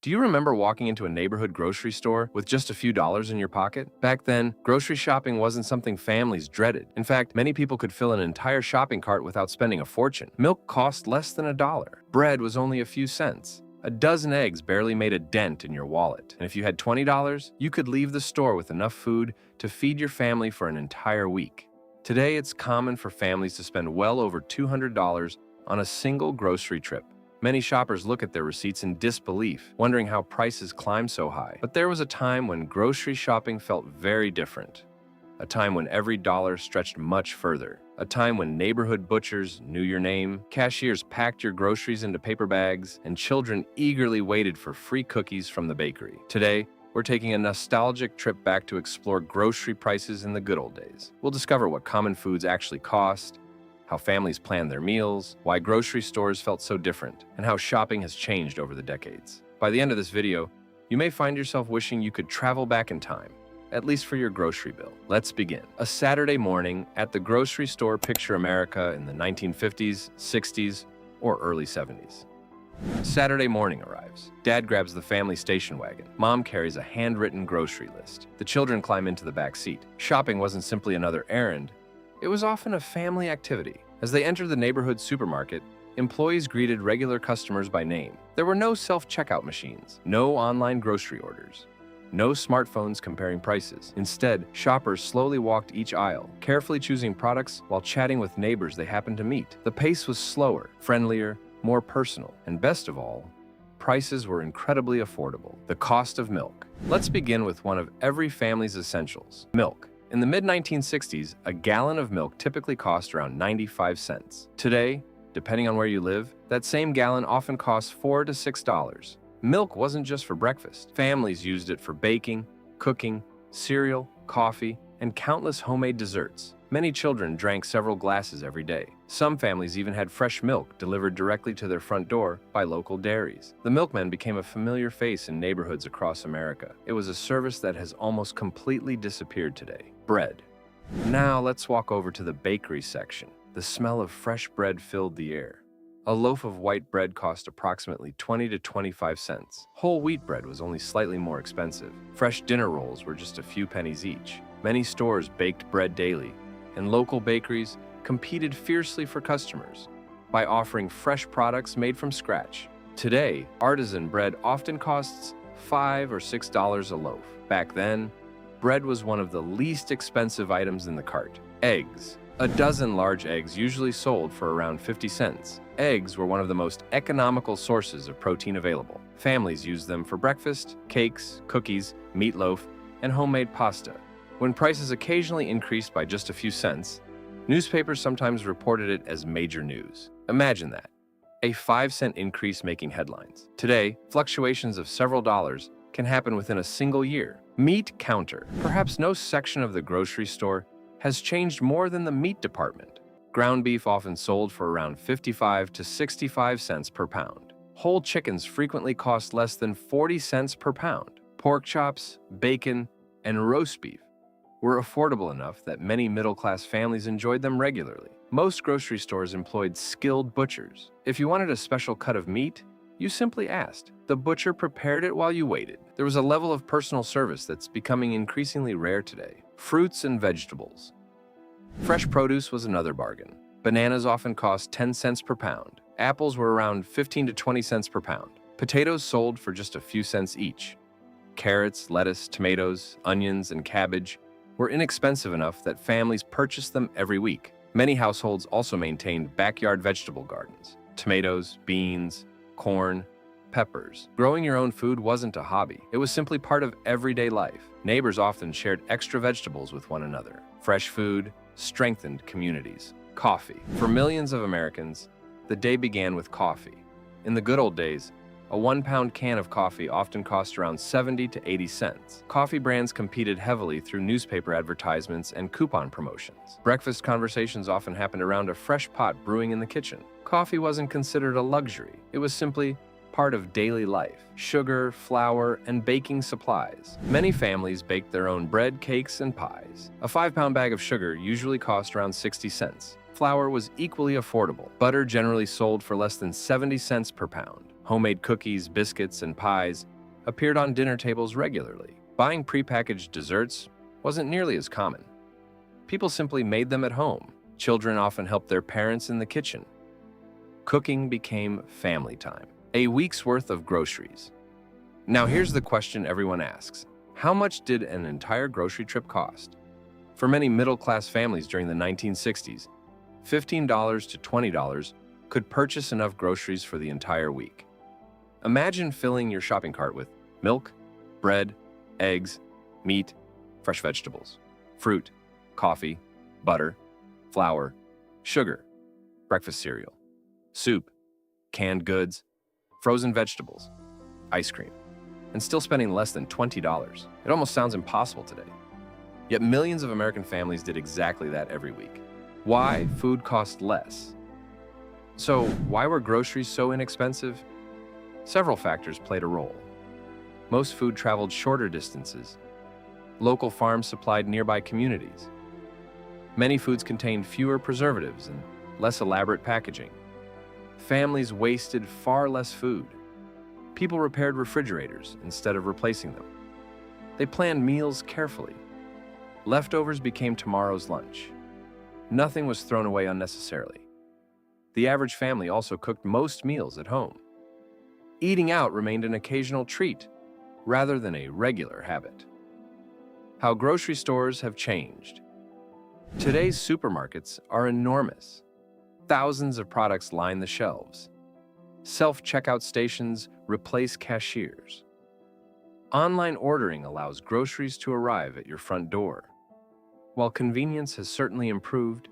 Do you remember walking into a neighborhood grocery store with just a few dollars in your pocket? Back then, grocery shopping wasn't something families dreaded. In fact, many people could fill an entire shopping cart without spending a fortune. Milk cost less than $1. Bread was only a few cents. A dozen eggs barely made a dent in your wallet. And if you had $20, you could leave the store with enough food to feed your family for an entire week. Today, it's common for families to spend well over $200 on a single grocery trip. Many shoppers look at their receipts in disbelief, wondering how prices climb so high. But there was a time when grocery shopping felt very different. A time when every dollar stretched much further. A time when neighborhood butchers knew your name, cashiers packed your groceries into paper bags, and children eagerly waited for free cookies from the bakery. Today, we're taking a nostalgic trip back to explore grocery prices in the good old days. We'll discover what common foods actually cost, how families planned their meals, why grocery stores felt so different, and how shopping has changed over the decades. By the end of this video, you may find yourself wishing you could travel back in time, at least for your grocery bill. Let's begin. A Saturday morning at the grocery store. Picture America in the 1950s, 60s, or early 70s. Saturday morning arrives. Dad grabs the family station wagon. Mom carries a handwritten grocery list. The children climb into the back seat. Shopping wasn't simply another errand. It was often a family activity. As they entered the neighborhood supermarket, employees greeted regular customers by name. There were no self-checkout machines, no online grocery orders, no smartphones comparing prices. Instead, shoppers slowly walked each aisle, carefully choosing products while chatting with neighbors they happened to meet. The pace was slower, friendlier, more personal, and best of all, prices were incredibly affordable. The cost of milk. Let's begin with one of every family's essentials: milk. In the mid-1960s, a gallon of milk typically cost around 95 cents. Today, depending on where you live, that same gallon often costs $4 to $6. Milk wasn't just for breakfast. Families used it for baking, cooking, cereal, coffee, and countless homemade desserts. Many children drank several glasses every day. Some families even had fresh milk delivered directly to their front door by local dairies. The milkman became a familiar face in neighborhoods across America. It was a service that has almost completely disappeared today. Bread. Now let's walk over to the bakery section. The smell of fresh bread filled the air. A loaf of white bread cost approximately 20 to 25 cents. Whole wheat bread was only slightly more expensive. Fresh dinner rolls were just a few pennies each. Many stores baked bread daily, and local bakeries competed fiercely for customers by offering fresh products made from scratch. Today, artisan bread often costs $5 or $6 a loaf. Back then, bread was one of the least expensive items in the cart. Eggs. A dozen large eggs usually sold for around 50 cents. Eggs were one of the most economical sources of protein available. Families used them for breakfast, cakes, cookies, meatloaf, and homemade pasta. When prices occasionally increased by just a few cents, newspapers sometimes reported it as major news. Imagine that. A 5-cent increase making headlines. Today, fluctuations of several dollars can happen within a single year. Meat counter. Perhaps no section of the grocery store has changed more than the meat department. Ground beef often sold for around 55 to 65 cents per pound. Whole chickens frequently cost less than 40 cents per pound. Pork chops, bacon, and roast beef were affordable enough that many middle-class families enjoyed them regularly. Most grocery stores employed skilled butchers. If you wanted a special cut of meat, you simply asked. The butcher prepared it while you waited. There was a level of personal service that's becoming increasingly rare today. Fruits and vegetables. Fresh produce was another bargain. Bananas often cost 10 cents per pound. Apples were around 15 to 20 cents per pound. Potatoes sold for just a few cents each. Carrots, lettuce, tomatoes, onions, and cabbage were inexpensive enough that families purchased them every week. Many households also maintained backyard vegetable gardens. Tomatoes, beans, corn, peppers. Growing your own food wasn't a hobby. It was simply part of everyday life. Neighbors often shared extra vegetables with one another. Fresh food strengthened communities. Coffee. For millions of Americans, the day began with coffee. In the good old days, a 1-pound can of coffee often cost around 70 to 80 cents. Coffee brands competed heavily through newspaper advertisements and coupon promotions. Breakfast conversations often happened around a fresh pot brewing in the kitchen. Coffee wasn't considered a luxury. It was simply part of daily life. Sugar, flour, and baking supplies. Many families baked their own bread, cakes, and pies. A 5-pound bag of sugar usually cost around 60 cents. Flour was equally affordable. Butter generally sold for less than 70 cents per pound. Homemade cookies, biscuits, and pies appeared on dinner tables regularly. Buying prepackaged desserts wasn't nearly as common. People simply made them at home. Children often helped their parents in the kitchen. Cooking became family time. A week's worth of groceries. Now here's the question everyone asks. How much did an entire grocery trip cost? For many middle-class families during the 1960s, $15 to $20 could purchase enough groceries for the entire week. Imagine filling your shopping cart with milk, bread, eggs, meat, fresh vegetables, fruit, coffee, butter, flour, sugar, breakfast cereal, soup, canned goods, frozen vegetables, ice cream, and still spending less than $20. It almost sounds impossible today. Yet millions of American families did exactly that every week. Why food cost less? So why were groceries so inexpensive? Several factors played a role. Most food traveled shorter distances. Local farms supplied nearby communities. Many foods contained fewer preservatives and less elaborate packaging. Families wasted far less food. People repaired refrigerators instead of replacing them. They planned meals carefully. Leftovers became tomorrow's lunch. Nothing was thrown away unnecessarily. The average family also cooked most meals at home. Eating out remained an occasional treat rather than a regular habit. How grocery stores have changed. Today's supermarkets are enormous. Thousands of products line the shelves. Self-checkout stations replace cashiers. Online ordering allows groceries to arrive at your front door. While convenience has certainly improved,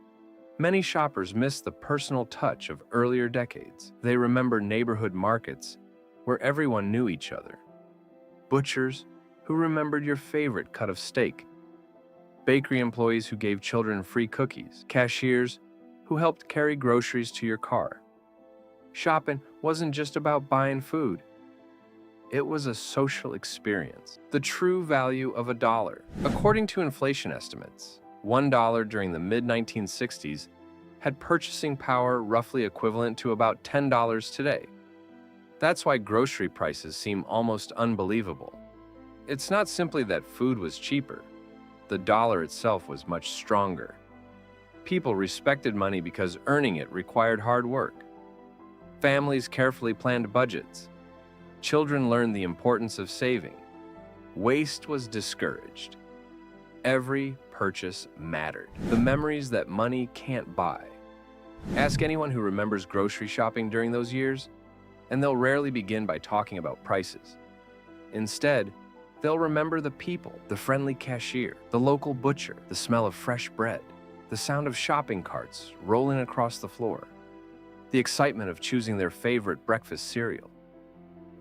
many shoppers miss the personal touch of earlier decades. They remember neighborhood markets where everyone knew each other. Butchers who remembered your favorite cut of steak. Bakery employees who gave children free cookies. Cashiers who helped carry groceries to your car. Shopping wasn't just about buying food. It was a social experience. The true value of $1. According to inflation estimates, $1 during the mid-1960s had purchasing power roughly equivalent to about $10 today. That's why grocery prices seem almost unbelievable. It's not simply that food was cheaper. The dollar itself was much stronger. People respected money because earning it required hard work. Families carefully planned budgets. Children learned the importance of saving. Waste was discouraged. Every purchase mattered. The memories that money can't buy. Ask anyone who remembers grocery shopping during those years, and they'll rarely begin by talking about prices. Instead, they'll remember the people, the friendly cashier, the local butcher, the smell of fresh bread, the sound of shopping carts rolling across the floor, the excitement of choosing their favorite breakfast cereal,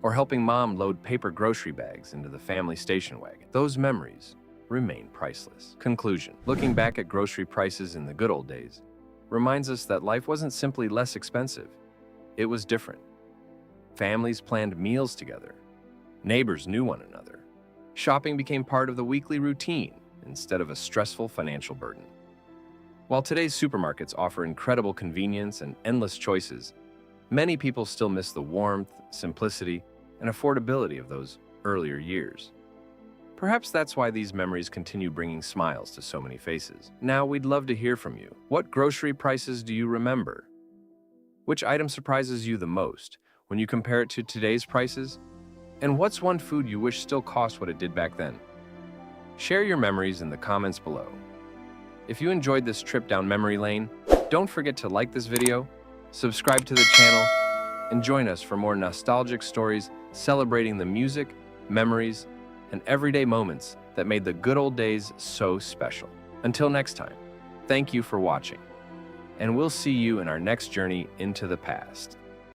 or helping mom load paper grocery bags into the family station wagon. Those memories remain priceless. Conclusion. Looking back at grocery prices in the good old days reminds us that life wasn't simply less expensive. It was different. Families planned meals together. Neighbors knew one another. Shopping became part of the weekly routine instead of a stressful financial burden. While today's supermarkets offer incredible convenience and endless choices, many people still miss the warmth, simplicity, and affordability of those earlier years. Perhaps that's why these memories continue bringing smiles to so many faces. Now, we'd love to hear from you. What grocery prices do you remember? Which item surprises you the most when you compare it to today's prices? And what's one food you wish still cost what it did back then? Share your memories in the comments below. If you enjoyed this trip down memory lane, don't forget to like this video, subscribe to the channel, and join us for more nostalgic stories celebrating the music, memories, and everyday moments that made the good old days so special. Until next time, thank you for watching, and we'll see you in our next journey into the past.